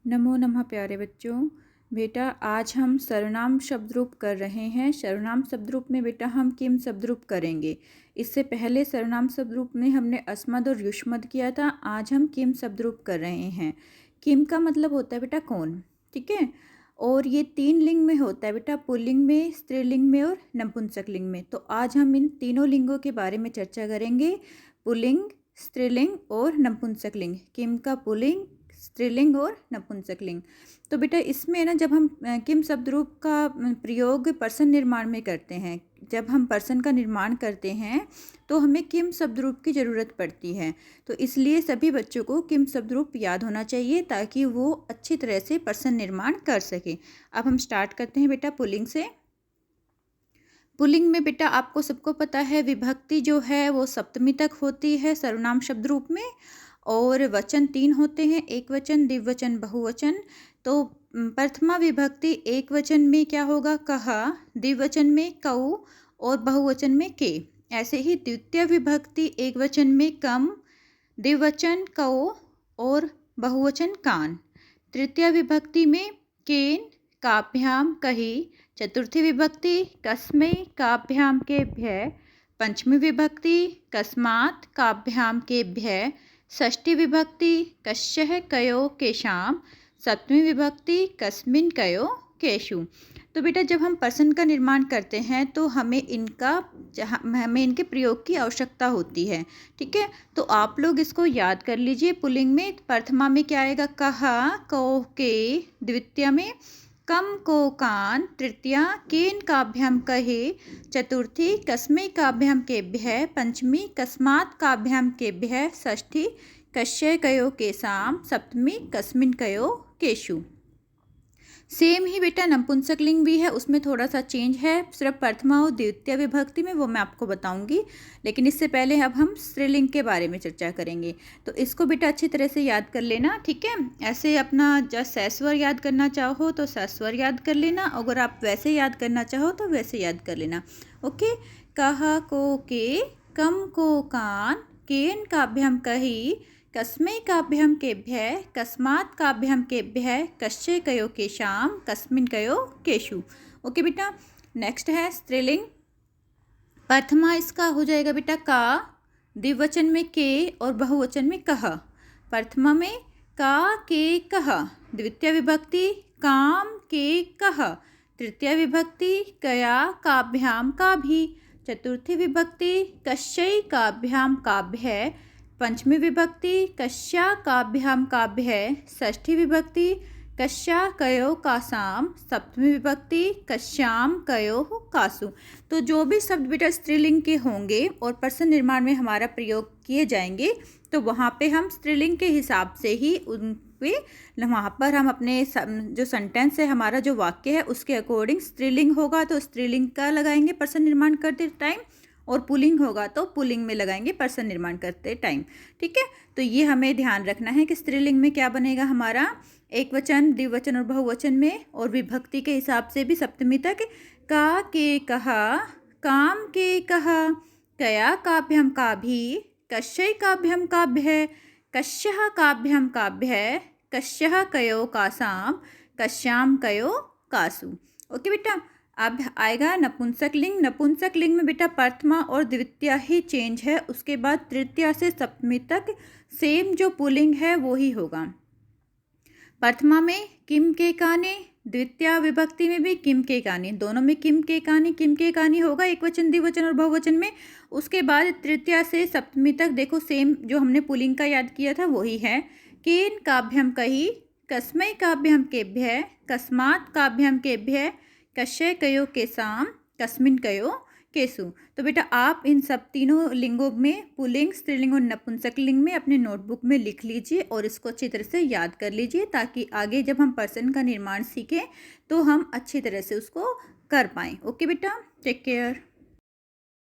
नमो नमः प्यारे बच्चों। बेटा आज हम सर्वनाम शब्द रूप कर रहे हैं। सर्वनाम शब्द रूप में बेटा हम किम शब्द रूप करेंगे। इससे पहले सर्वनाम शब्द रूप में हमने अस्मद और युष्मद किया था। आज हम किम शब्द रूप कर रहे हैं। किम का मतलब होता है बेटा कौन, ठीक है। और ये 3 लिंग में होता है बेटा, पुल्लिंग में, स्त्रीलिंग में और नपुंसक लिंग में। तो आज हम इन तीनों लिंगों के बारे में चर्चा करेंगे, पुल्लिंग, स्त्रीलिंग और नपुंसक लिंग। किम का पुल्लिंग, स्त्रीलिंग और नपुंसक लिंग। तो बेटा इसमें ना जब हम किम शब्द रूप का प्रयोग पर्सन निर्माण में करते हैं, जब हम पर्सन का निर्माण करते हैं तो हमें किम शब्द रूप की ज़रूरत पड़ती है। तो इसलिए सभी बच्चों को किम शब्द रूप याद होना चाहिए ताकि वो अच्छी तरह से पर्सन निर्माण कर सके। अब हम स्टार्ट करते हैं बेटा पुल्लिंग से। पुल्लिंग में बेटा आपको सबको पता है विभक्ति जो है वो सप्तमी तक होती है सर्वनाम शब्द रूप में, और वचन 3 होते हैं, एक वचन, द्विवचन, बहुवचन। तो प्रथमा विभक्ति एक वचन में क्या होगा, कहा, द्विवचन में कऊ और बहुवचन में के। ऐसे ही द्वितीय विभक्ति एक वचन में कम, द्विवचन कऊ और बहुवचन कान। तृतीय विभक्ति में केन, काभ्याम कही। चतुर्थी विभक्ति कस्मै, काभ्याम के भ्य। पंचमी विभक्ति कस्मात्, काभ्याम के भ्य। षष्ठी विभक्ति कश्यः कयो केशाम। सप्तमी विभक्ति कस्मिन् कयो केषु। तो बेटा जब हम पर्सन का निर्माण करते हैं तो हमें इनके प्रयोग की आवश्यकता होती है, ठीक है। तो आप लोग इसको याद कर लीजिए। पुल्लिंग में प्रथमा में क्या आएगा, कहा, को, के। द्वितीय में कम, को, कान। तृतीया केन, काभ्याम कहे। चतुर्थी कस्मै, काभ्याम के भ्य। पंचमी कस्मात्, काभ्याम के भ्य। षष्ठी कश्य कयो केसाम। सप्तमी कस्मिन् कयो केषु। सेम ही बेटा नपुंसक लिंग भी है, उसमें थोड़ा सा चेंज है, सिर्फ प्रथमा और द्वितीय विभक्ति में, वो मैं आपको बताऊंगी। लेकिन इससे पहले अब हम स्त्रीलिंग के बारे में चर्चा करेंगे। तो इसको बेटा अच्छी तरह से याद कर लेना, ठीक है। ऐसे अपना जब सस्वर याद करना चाहो तो सस्वर याद कर लेना, अगर आप वैसे याद करना चाहो तो वैसे याद कर लेना, ओके। कहा, को, के। कम, को, कान। केन, काभ्याम कही। कस्मै, काभ्याम के भ्य। कस्मात्, काभ्याम के भ्य। कश्य कयो केशाम। कस्मिन् कयो केषु। ओके बेटा, नेक्स्ट है स्त्रीलिंग। प्रथमा इसका हो जाएगा बेटा का, द्विवचन में के और बहुवचन में कह। प्रथमा में का, के, कह। द्वितीय विभक्ति काम, के, कह। तृतीय विभक्ति कया, काभ्याम, का भी। चतुर्थी विभक्ति कश्यै, काभ्याम, काभ्य। पंचमी विभक्ति कश्या, काभ्याम, काभ्य। षष्ठी विभक्ति कश्या कयो कासाम। सप्तमी विभक्ति कश्याम कयो कासु। तो जो भी शब्द बेटा स्त्रीलिंग के होंगे और पर्सन निर्माण में हमारा प्रयोग किए जाएंगे तो वहाँ पे हम स्त्रीलिंग के हिसाब से ही उन पे वहाँ पर हम अपने जो सेंटेंस है, हमारा जो वाक्य है उसके अकॉर्डिंग स्त्रीलिंग होगा तो स्त्रीलिंग का लगाएंगे पर्सन निर्माण करते टाइम, और पुल्लिंग होगा तो पुल्लिंग में लगाएंगे पर्सन निर्माण करते टाइम, ठीक है। तो ये हमें ध्यान रखना है कि स्त्रीलिंग में क्या बनेगा हमारा, एक वचन, द्विवचन और बहुवचन में, और विभक्ति के हिसाब से भी सप्तमी तक का, के, कहा। काम, के, कहा। कया, काभ्यम, काभी। कश्यै, काभ्यम, काभ्य। कश्यः, काभ्यम, काभ्य। कश्यः कयो कासाम। कश्याम कयो कासु। ओके बेटा, अब आएगा नपुंसक लिंग। नपुंसक लिंग में बेटा प्रथमा और द्वितीय ही चेंज है, उसके बाद तृतीय से सप्तमी तक सेम जो पुल्लिंग है वो ही होगा। प्रथमा में किम, के, काने। द्वितीय विभक्ति में भी किम, के, काने, दोनों में किम, के, काने। किम, के, काने होगा एक वचन, द्विवचन और बहुवचन में। उसके बाद तृतीय से सप्तमी तक देखो सेम जो हमने पुल्लिंग का याद किया था वही है। केन, काभ्यम, कही। कस्मै, काभ्यम, के भ्य। कस्मात्, काभ्यम, के भ्य। कश्य कयो केसाम। कस्मिन् कयो केसु। तो बेटा आप इन सब तीनों लिंगों में, पुल्लिंग, स्त्रीलिंग और नपुंसक लिंग में, अपने नोटबुक में लिख लीजिए और इसको अच्छी तरह से याद कर लीजिए ताकि आगे जब हम पर्सन का निर्माण सीखें तो हम अच्छी तरह से उसको कर पाएँ। ओके बेटा, टेक केयर।